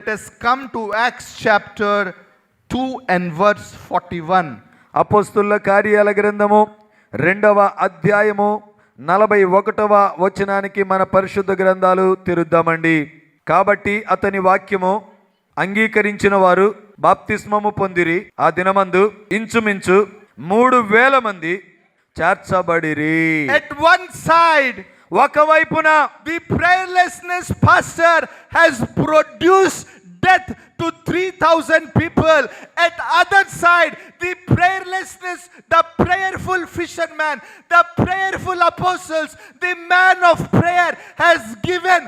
Let us come to Acts chapter 2 and verse 41. అపోస్తుల కార్యాల గ్రంథము 2వ అధ్యాయము 41వ వచనానికి మన పరిశుద్ధ గ్రంథాలు తెరుద్దామండి. కాబట్టి అతని వాక్యము అంగీకరించిన వారు బాప్తిస్మము పొందిరి. ఆ దినమందు ఇంచుమించు 3,000 మంది చేర్చబడిరి. At one side, ఒకవైపున the prayerlessness pastor has produced death to 3,000 people. At other side, the prayerlessness, the prayerful fisherman, the prayerful apostles, the man of prayer has given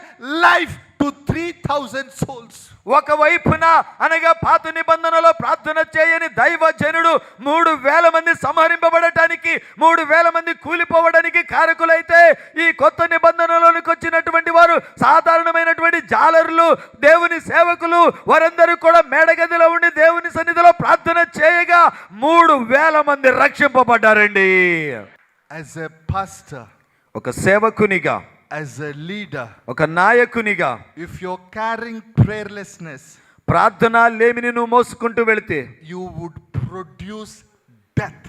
life to 3,000 souls. ఒకవైపున అనగా పాత నిబంధనలో ప్రార్థన చేయని దైవజనుడు 3,000 మంది సంహరింపబడటానికి 3,000 మంది కూలిపోవడానికి కారకులైతే, ఈ కొత్త నిబంధనలోనికి వచ్చినటువంటి వారు సాధారణమైనటువంటి జాలరులు, దేవుని సేవకులు, వారందరూ కూడా మేడగదిలో ఉండి దేవుని సన్నిధిలో ప్రార్థన చేయగా 3,000 మంది రక్షింపబడ్డారండి. As a pastor, ఒక సేవకునిగా, as a leader, ఒక నాయకునిగా, if you're carrying prayerlessness, ప్రార్థన లేమిని నువ్వు మోసుకుంటూ వెళితే you would produce death,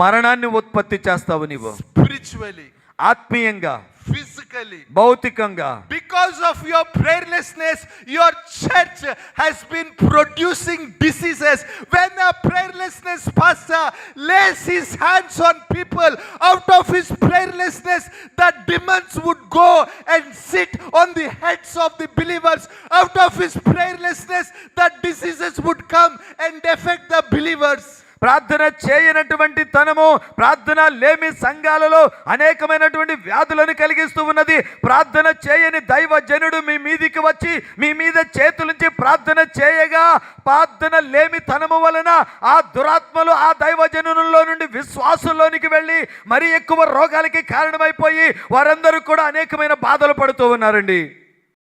మరణాన్ని ఉత్పత్తి చేస్తావు. నీవు spiritually, ఆత్మీయంగా, physically. భౌతికంగా. Because of your prayerlessness, your church has been producing diseases. When a prayerlessness pastor lays his hands on people, out of his prayerlessness, the demons would go and sit on the heads of the believers. Out of his prayerlessness, the diseases would come and affect the believers. ప్రార్థన చేయనటువంటి తనము, ప్రార్థన లేమి సంఘాలలో అనేకమైనటువంటి వ్యాధులను కలిగిస్తూ ఉన్నది. ప్రార్థన చేయని దైవజనుడు మీ మీదికి వచ్చి మీ మీద చేతులుంచి ప్రార్థన చేయగా, ప్రార్థన లేమి తనము వలన ఆ దురాత్మలు ఆ దైవజనులలో నుండి విశ్వాసుల్లోనికి వెళ్ళి మరి ఎక్కువ రోగాలకి కారణమైపోయి వారందరూ కూడా అనేకమైన బాధలు పడుతూ ఉన్నారండి.